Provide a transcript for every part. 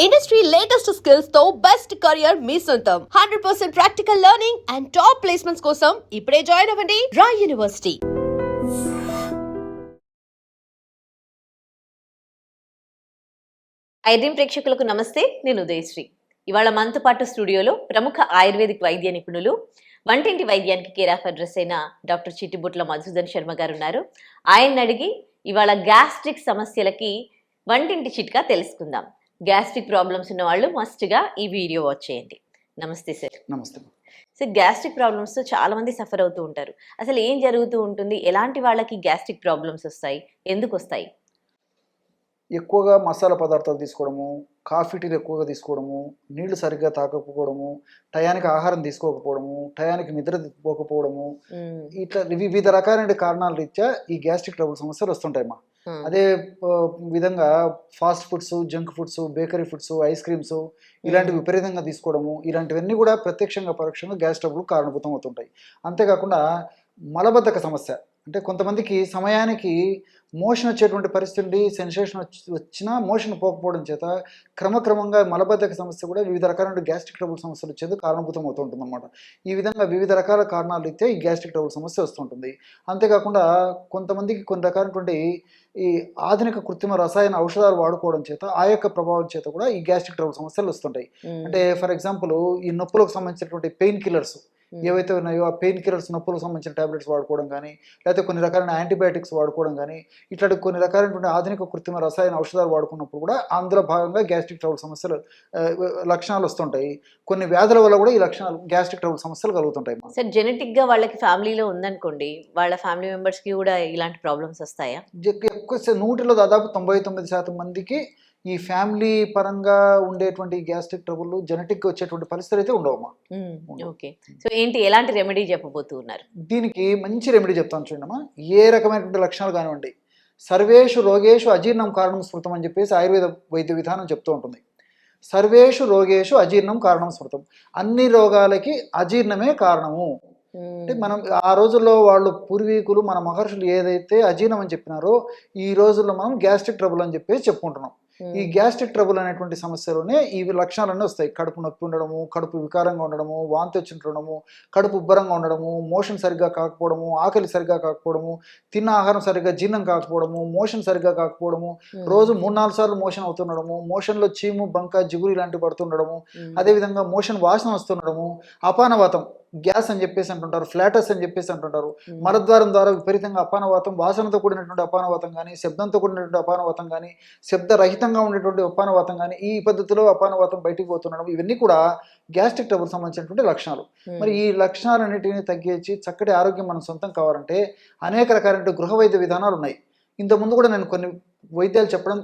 Industry latest skills తో best career మీ సొంతం 100% practical learning and top placements కోసం ఇప్పుడే జాయిన్ అవ్వండి రాయ్ యూనివర్సిటీ. ఐడ్రీమ్ ప్రేక్షకులకు నమస్తే, నేను ఉదయశ్రీ. ఇవాళ మనతో పాటు స్టూడియోలో ప్రముఖ ఆయుర్వేదిక్ వైద్య నిపుణులు, వంటింటి వైద్యానికి కేర్ ఆఫ్ అడ్రస్ అయిన డాక్టర్ చిట్టిబుట్ల మధుసూదన్ శర్మ గారు ఉన్నారు. ఆయన్ని అడిగి ఇవాళ గ్యాస్ట్రిక్ సమస్యలకి వంటింటి చిట్కా తెలుసుకుందాం. గ్యాస్ట్రిక్ ప్రాబ్లమ్స్ ఉన్న వాళ్ళు మస్ట్గా ఈ వీడియో వాచ్ చేయండి. నమస్తే సార్. నమస్తే. సార్, గ్యాస్ట్రిక్ ప్రాబ్లమ్స్తో చాలా మంది సఫర్ అవుతూ ఉంటారు. అసలు ఏం జరుగుతూ ఉంటుంది? ఎలాంటి వాళ్ళకి గ్యాస్ట్రిక్ ప్రాబ్లమ్స్ వస్తాయి? ఎందుకు వస్తాయి? ఎక్కువగా మసాలా పదార్థాలు తీసుకోవడము, కాఫీ టీలు ఎక్కువగా తీసుకోవడము, నీళ్లు సరిగ్గా తాగకపోవడము, టయానికి ఆహారం తీసుకోకపోవడము, టయానికి నిద్ర పోకపోవడము, ఇట్లా వివిధ రకాలైన కారణాల రీత్యా ఈ గ్యాస్ట్రిక్ ట్రబుల్ సమస్యలు వస్తుంటాయమ్మా. అదే విధంగా fast foods, junk foods, bakery foods, ice creams ఇలాంటివి విపరీతంగా తీసుకోవడము, ఇలాంటివన్నీ కూడా ప్రత్యక్షంగా పరోక్షంగా గ్యాస్ ట్రబుల్ కారణభూతం అవుతుంటాయి. అంతేకాకుండా మలబద్ధక సమస్య, అంటే కొంతమందికి సమయానికి మోషన్ వచ్చేటువంటి పరిస్థితి, సెన్సేషన్ వచ్చినా మోషన్ పోకపోవడం చేత క్రమక్రమంగా మలబద్ధక సమస్య కూడా వివిధ రకాలైన గ్యాస్ట్రిక్ ట్రబుల్ సమస్యలు వచ్చేది కారణభూతం అవుతుంటుంది అన్నమాట. ఈ విధంగా వివిధ రకాల కారణాలు అయితే ఈ గ్యాస్ట్రిక్ ట్రబుల్ సమస్య వస్తుంటుంది. అంతేకాకుండా కొంతమందికి కొన్ని రకాలైనటువంటి ఈ ఆధునిక కృత్రిమ రసాయన ఔషధాలు వాడుకోవడం చేత ఆ యొక్క ప్రభావం చేత కూడా ఈ గ్యాస్ట్రిక్ ట్రబుల్ సమస్యలు వస్తుంటాయి. అంటే ఫర్ ఎగ్జాంపుల్ ఈ నొప్పులకు సంబంధించినటువంటి పెయిన్ కిల్లర్స్ ఏవైతే ఉన్నాయో ఆ పెయిన్ కిల్లర్స్, నొప్పులకు సంబంధించిన టాబ్లెట్స్ వాడుకోవడం కానీ, లేకపోతే కొన్ని రకాలైన యాంటీబయాటిక్స్ వాడుకోవడం కానీ, ఇట్లాంటి కొన్ని రకాలైనటువంటి ఆధునిక కృత్రిమ రసాయన ఔషధాలు వాడుకున్నప్పుడు కూడా అందులో భాగంగా గ్యాస్ట్రిక్ ట్రబుల్ సమస్యలు లక్షణాలు వస్తుంటాయి. కొన్ని వ్యాధుల వల్ల కూడా ఈ లక్షణాలు గ్యాస్ట్రిక్ ట్రబుల్ సమస్యలు కలుగుతుంటాయి. సార్, జెనెటిక్గా వాళ్ళకి ఫ్యామిలీలో ఉందనుకోండి, వాళ్ళ ఫ్యామిలీ మెంబర్స్కి కూడా ఇలాంటి ప్రాబ్లమ్స్ వస్తాయా? ఎక్కువ 100లో దాదాపు 99% మందికి ఈ ఫ్యామిలీ పరంగా ఉండేటువంటి గ్యాస్ట్రిక్ ట్రబుల్ జెనెటిక్ వచ్చేటువంటి పరిస్థితులు అయితే ఉండవమ్మా. ఓకే. సో ఏంటి, ఎలాంటి రెమెడీ చెప్పబోతున్నారు? దీనికి మంచి రెమెడీ చెప్తాను చూడమ్మా. ఏ రకమైనటువంటి లక్షణాలు కానివ్వండి, సర్వేషు రోగేషు అజీర్ణం కారణం స్మృతం అని చెప్పేసి ఆయుర్వేద వైద్య విధానం చెప్తూ ఉంటుంది. సర్వేషు రోగేషు అజీర్ణం కారణం స్మృతం. అన్ని రోగాలకి అజీర్ణమే కారణము. అంటే మనం ఆ రోజుల్లో వాళ్ళు పూర్వీకులు, మన మహర్షులు ఏదైతే అజీర్ణం అని చెప్పినారో ఈ రోజుల్లో మనం గ్యాస్ట్రిక్ ట్రబుల్ అని చెప్పేసి చెప్పుకుంటున్నాం. ఈ గ్యాస్ట్రిక్ ట్రబుల్ అనేటువంటి సమస్యలోనే ఈ లక్షణాలన్నీ వస్తాయి. కడుపు నొప్పి ఉండడము, కడుపు వికారంగా ఉండడము, వాంతి వచ్చిండడము, కడుపు ఉబ్బరంగా ఉండడము, మోషన్ సరిగ్గా కాకపోవడము, ఆకలి సరిగ్గా కాకపోవడము, తిన్న ఆహారం సరిగ్గా జీర్ణం కాకపోవడము, మోషన్ సరిగ్గా కాకపోవడము, రోజు 3-4 సార్లు మోషన్ అవుతుండడము, మోషన్లో చీము, బంక, జిగురు ఇలాంటివి పడుతుండడము, అదేవిధంగా మోషన్ వాసన వస్తుండడము, అపానవాతం, గ్యాస్ అని చెప్పేసి అంటుంటారు, ఫ్లాటస్ అని చెప్పేసి అంటుంటారు. మలద్వారం ద్వారా విపరీతంగా అపానవాతం, వాసనతో కూడినటువంటి అపానవాతం కానీ, శబ్దంతో కూడినటువంటి అపానవాతం కానీ, శబ్దరహితంగా ఉండేటువంటి అపానవాతం కానీ, ఈ పద్ధతిలో అపానవాతం బయటికి పోతుండడం, ఇవన్నీ కూడా గ్యాస్ట్రిక్ ట్రబుల్ సంబంధించినటువంటి లక్షణాలు. మరి ఈ లక్షణాలన్నిటిని తగ్గించి చక్కటి ఆరోగ్యం మనం సొంతం కావాలంటే అనేక రకాలైన గృహ వైద్య విధానాలు ఉన్నాయి. ఇంతకుముందు కూడా నేను కొన్ని వైద్యాలు చెప్పడం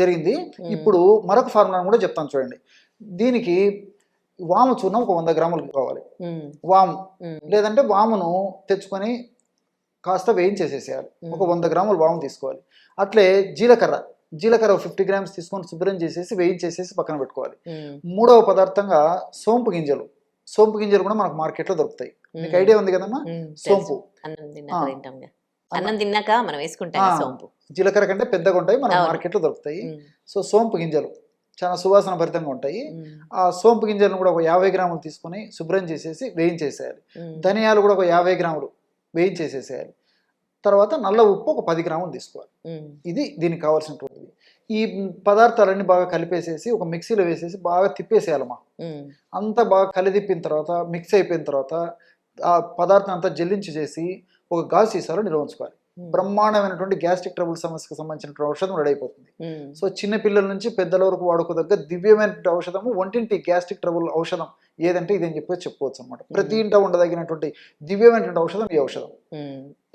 జరిగింది. ఇప్పుడు మరొక ఫార్ములాను కూడా చెప్తాను చూడండి. దీనికి వాము చూర్ణం ఒక 100 గ్రాములు కావాలి. వాము లేదంటే వామును తెచ్చుకొని కాస్త వేయించేసేసేయాలి. ఒక 100 గ్రాములు వాము తీసుకోవాలి. అట్లే జీలకర్ర 50 గ్రామ్స్ తీసుకొని శుభ్రం చేసేసి వేయించేసేసి పక్కన పెట్టుకోవాలి. మూడవ పదార్థంగా సోంపు గింజలు కూడా మనకు మార్కెట్లో దొరుకుతాయి. మీకు ఐడియా ఉంది కదమ్మా? సోంపు అన్నం తిన్నాక మనం వేసుకుంటాం. సోంపు జీలకర్ర కంటే పెద్దగా ఉంటాయి, మనకు మార్కెట్లో దొరుకుతాయి. సో సోంపు గింజలు చాలా సువాసన భరితంగా ఉంటాయి. ఆ సోంపు గింజలను కూడా ఒక 50 గ్రాములు తీసుకొని శుభ్రం చేసేసి వేయించేసేయాలి. ధనియాలు కూడా ఒక 50 గ్రాములు వేయించేసేసేయాలి. తర్వాత నల్ల ఉప్పు ఒక 10 గ్రాములు తీసుకోవాలి. ఇది దీనికి కావాల్సినటువంటిది. ఈ పదార్థాలన్నీ బాగా కలిపేసేసి ఒక మిక్సీలో వేసేసి బాగా తిప్పేసేయాలమ్మా. అంతా బాగా కలిదిప్పిన తర్వాత, మిక్స్ అయిపోయిన తర్వాత ఆ పదార్థం అంతా జల్లించి చేసి ఒక గాజు సీసాలో నిల్వ ఉంచుకోవాలి. బ్రహ్మాండమైనటువంటి గ్యాస్ట్రిక్ ట్రబుల్ సమస్యకు సంబంధించిన ఔషధం రెడీ అయిపోతుంది. సో చిన్న పిల్లల నుంచి పెద్దల వరకు వాడుకోదగ్గ దివ్యమైనటువంటి ఔషధము, వంటింటి గ్యాస్ట్రిక్ ట్రబుల్ ఔషధం ఏదంటే ఇదని చెప్పి చెప్పుకోవచ్చు అనమాట. ప్రతి ఇంట ఉండదగినటువంటి దివ్యమైనటువంటి ఔషధం ఈ ఔషధం.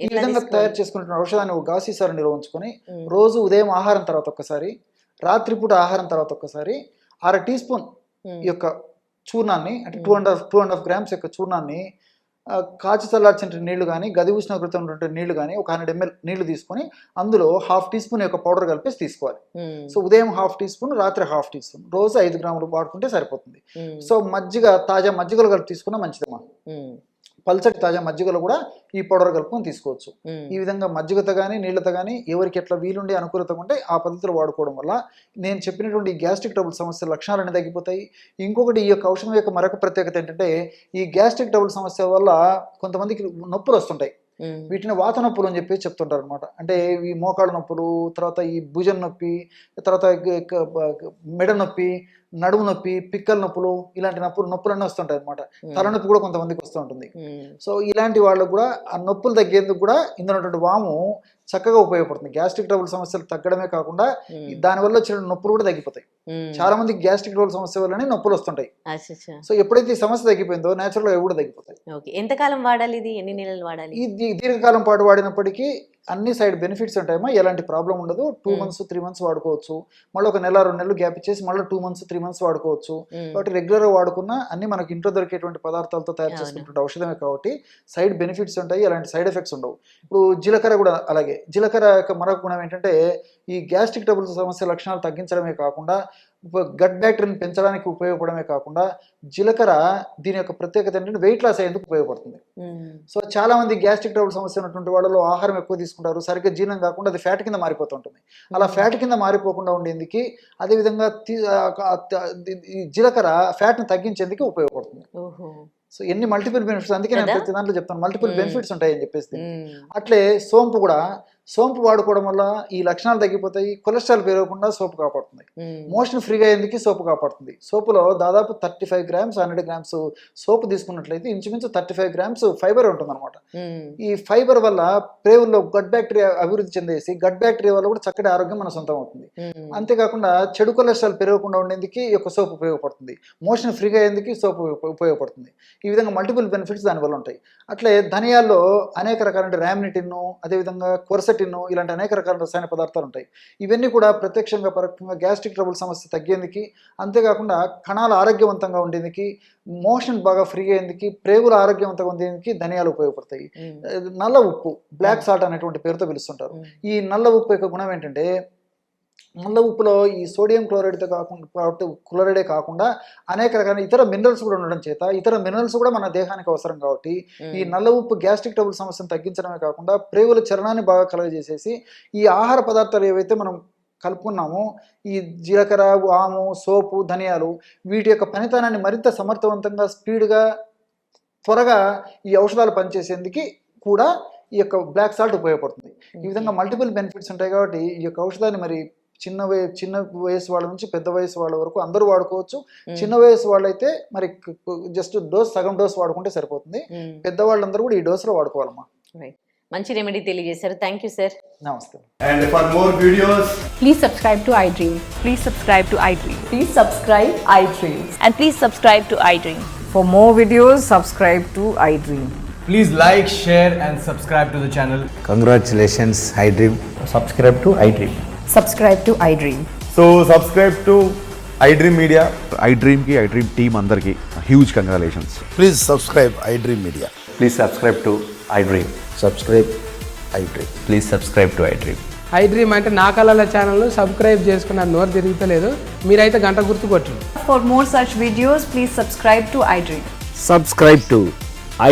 ఈ విధంగా తయారు చేసుకున్న ఔషధాన్ని ఒక గాజు సీసాలో నిల్వ ఉంచుకొని రోజు ఉదయం ఆహారం తర్వాత ఒక్కసారి, రాత్రిపూట ఆహారం తర్వాత ఒక్కసారి 1/2 టీ స్పూన్ ఈ యొక్క చూర్ణాన్ని, అంటే 2.5 గ్రామ్స్ యొక్క చూర్ణాన్ని కాచి చల్లార్చిన నీళ్లు కానీ, గది ఉష్ణోగ్రత ఉన్నటువంటి నీళ్లు కానీ, ఒక 100 ml నీళ్లు తీసుకొని అందులో 1/2 టీ స్పూన్ యొక్క పౌడర్ కలిపేసి తీసుకోవాలి. సో ఉదయం 1/2 టీ స్పూన్, రాత్రి 1/2 టీ స్పూన్, రోజు 5 గ్రాములు వాడుకుంటే సరిపోతుంది. సో తాజా మజ్జిగలు కలిపి తీసుకున్నా మంచిదమ్మా. పల్చటి తాజా మజ్జిగలో కూడా ఈ పౌడర్ కలుపుకొని తీసుకోవచ్చు. ఉమ్, ఈ విధంగా మజ్జిగతో కానీ నీళ్ళతో కానీ ఎవరికి ఎట్లా వీలుండి అనుకూలత ఉంటే ఆ పద్ధతిలో వాడుకోవడం వల్ల నేను చెప్పినటువంటి ఈ గ్యాస్ట్రిక్ ట్రబుల్ సమస్య లక్షణాలన్నీ తగ్గిపోతాయి. ఇంకొకటి ఈ యొక్క ఔషధం యొక్క మరొక ప్రత్యేకత ఏంటంటే ఈ గ్యాస్ట్రిక్ ట్రబుల్ సమస్య వల్ల కొంతమందికి నొప్పులు వస్తుంటాయి. ఉమ్, వీటిని వాత నొప్పులు అని చెప్పి చెప్తుంటారు అనమాట. అంటే ఈ మోకాళ్ళ నొప్పులు, తర్వాత ఈ భుజం నొప్పి, తర్వాత మెడ నొప్పి, నడుము నొప్పి, పిక్కల నొప్పులు, ఇలాంటి నొప్పులన్నీ వస్తుంటాయి అనమాట. తలనొప్పి కూడా కొంతమందికి వస్తూ ఉంటుంది. ఉమ్, సో ఇలాంటి వాళ్ళకు కూడా ఆ నొప్పులు తగ్గేందుకు కూడా ఇందులో ఉన్నటువంటి వాము చక్కగా ఉపయోగపడుతుంది. గ్యాస్ట్రిక్ ట్రబుల్ సమస్యలు తగ్గడమే కాకుండా దానివల్ల వచ్చిన నొప్పులు కూడా తగ్గిపోతాయి. ఉమ్. చాలా మందికి గ్యాస్ట్రిక్ ట్రబుల్ సమస్య వల్లనే నొప్పులు వస్తుంటాయి. అచ్చా, అచ్చా. సో ఎప్పుడైతే ఈ సమస్య తగ్గిపోయిందో న్యాచురల్గా అవి కూడా తగ్గిపోతాయి. ఓకే, ఎంతకాలం వాడాలి ఇది? ఎన్ని నెలలు వాడాలి? ఈ దీర్ఘకాలం పాటు వాడినప్పటికీ అన్ని సైడ్ బెనిఫిట్స్ ఉంటాయమ్మా. ఎలాంటి ప్రాబ్లం ఉండదు. 2 months 3 months వాడుకోవచ్చు. మళ్ళీ ఒక నెల 2 నెలలు గ్యాప్ ఇచ్చేసి మళ్ళీ 2 months 3 months వాడుకోవచ్చు. కాబట్టి రెగ్యులర్గా వాడుకున్న అన్ని మనకి ఇంట్లో దొరికేటువంటి పదార్థాలతో తయారు చేసుకున్నటువంటి ఔషధమే కాబట్టి సైడ్ బెనిఫిట్స్ ఉంటాయి, అలాంటి సైడ్ ఎఫెక్ట్స్ ఉండవు. ఇప్పుడు జీలకర్ర కూడా అలాగే. జీలకర్ర యొక్క మరొక గుణం ఏంటంటే ఈ గ్యాస్ట్రిక్ ట్రబుల్ సమస్య లక్షణాలు తగ్గించడమే కాకుండా గట్ బ్యాక్టీరియాని పెంచడానికి ఉపయోగపడమే కాకుండా జీలకర్ర దీని యొక్క ప్రత్యేకత ఏంటంటే వెయిట్ లాస్ అయ్యేందుకు ఉపయోగపడుతుంది. సో చాలా మంది గ్యాస్ట్రిక్ ట్రబుల్ సమస్య ఉన్నటువంటి వాళ్ళలో ఆహారం ఎక్కువ తీసుకుంటారు, సరిగ్గా జీర్ణం కాకుండా అది ఫ్యాట్ కింద మారిపోతుంటుంది. అలా ఫ్యాట్ కింద మారిపోకుండా ఉండేందుకు అదేవిధంగా ఈ జీలకర్ర ఫ్యాట్ని తగ్గించేందుకు ఉపయోగపడుతుంది. ఓహో. సో ఎన్ని మల్టిపుల్ బెనిఫిట్స్, అందుకే నేను ప్రతి దాంట్లో చెప్తాను మల్టిపుల్ బెనిఫిట్స్ ఉంటాయి అని చెప్పేసి. ఉమ్, అట్లే సోంపు కూడా, సోంపు వాడుకోవడం వల్ల ఈ లక్షణాలు తగ్గిపోతాయి. కొలెస్ట్రాల్ పెరగకుండా సోపు కాపాడుతుంది. ఉమ్, మోషన్ ఫ్రీగా అయ్యేందుకు సోపు కాపాడుతుంది. సోపులో దాదాపు 35 grams 100 grams సోపు తీసుకున్నట్లయితే ఇంచుమించు 35 grams ఫైబర్ ఉంటుంది అనమాట. ఉమ్, ఈ ఫైబర్ వల్ల ప్రేవుల్లో గట్ బ్యాక్టీరియా అభివృద్ధి చెందేసి గట్ బ్యాక్టీరియా వల్ల కూడా చక్కటి ఆరోగ్యం మన సొంతం అవుతుంది. ఉమ్, అంతేకాకుండా చెడు కొలెస్ట్రాల్ పెరగకుండా ఉండేందుకు ఈ యొక్క సోపు ఉపయోగపడుతుంది. మోషన్ ఫ్రీగా అయ్యేందుకు సోపు ఉపయోగపడుతుంది. ఈ విధంగా మల్టిపుల్ బెనిఫిట్స్ దానివల్ల ఉంటాయి. అట్లే ధనియాల్లో అనేక రకాల ర్యామ్నిటిన్, అదేవిధంగా కొర్సెటిన్, ఇలాంటి అనేక రకాల రసాయన పదార్థాలు ఉంటాయి. ఇవన్నీ కూడా ప్రత్యక్షంగా పరోక్షంగా గ్యాస్ట్రిక్ ట్రబుల్ సమస్య తగ్గేందుకు, అంతేకాకుండా కణాలు ఆరోగ్యవంతంగా ఉండేందుకు, మోషన్ బాగా ఫ్రీ అయ్యేందుకు, ప్రేగులు ఆరోగ్యవంతంగా ఉండేందుకు ధనియాలు ఉపయోగపడతాయి. నల్ల ఉప్పు, బ్లాక్ సాల్ట్ అనేటువంటి పేరుతో పిలుస్తుంటారు. ఈ నల్ల ఉప్పు యొక్క గుణం ఏంటంటే నల్ల ఉప్పులో ఈ సోడియం క్లోరైడే కాకుండా అనేక రకాల ఇతర మినరల్స్ కూడా ఉండడం చేత ఇతర మినరల్స్ కూడా మన దేహానికి అవసరం కాబట్టి ఈ నల్ల ఉప్పు గ్యాస్ట్రిక్ ట్రబుల్ సమస్యను తగ్గించడమే కాకుండా ప్రేగుల చలనాన్ని బాగా కలుగజేసేసి ఈ ఆహార పదార్థాలు ఏవైతే మనం కలుపుకున్నామో ఈ జీలకర్ర, వాము, సోపు, ధనియాలు వీటి యొక్క పనితనాన్ని మరింత సమర్థవంతంగా, స్పీడ్గా, త్వరగా ఈ ఔషధాలు పనిచేసేందుకు కూడా ఈ యొక్క బ్లాక్ సాల్ట్ ఉపయోగపడుతుంది. ఈ విధంగా మల్టిపుల్ బెనిఫిట్స్ ఉంటాయి కాబట్టి ఈ యొక్క ఔషధాన్ని మరి చిన్న వయసు వాళ్ళ నుంచి పెద్ద వయసు వాళ్ళ వరకు అందరూ వాడుకోవచ్చు. చిన్న వయసు వాళ్ళైతే మరి జస్ట్ సగం డోస్ వాడుకుంటే సరిపోతుంది. పెద్దవాళ్ళందరూ కూడా ఈ డోస్లో వాడుకోవాలమ్మా. మంచి రెమెడీ తెలియజేశారు. Thank you sir. నమస్తే. And for more videos, Please subscribe to iDream. Please subscribe to iDream. Please subscribe iDream. And please subscribe to iDream. For more videos, subscribe to iDream. please like, share and subscribe to the channel. Congratulations, iDream. Subscribe to iDream. Subscribe to iDream. So subscribe to iDream Media. iDream ki iDream team andarki huge congratulations. Please subscribe iDream Media. Please subscribe to iDream. Subscribe iDream. Please subscribe to iDream. iDream అంటే నా కళల channel subscribe చేసుకున్న నోరు తిరుగుతలేదు. మీరైతే గంట గుర్తు కొట్టండి. For more such videos, please subscribe to iDream. Subscribe to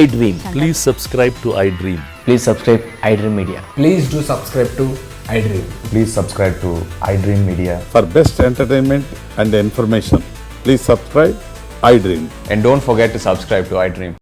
iDream. Please subscribe to iDream. Please subscribe iDream Media. Please do subscribe to iDream. Please subscribe to iDream Media. For best entertainment and information, please subscribe iDream. And don't forget to subscribe to iDream.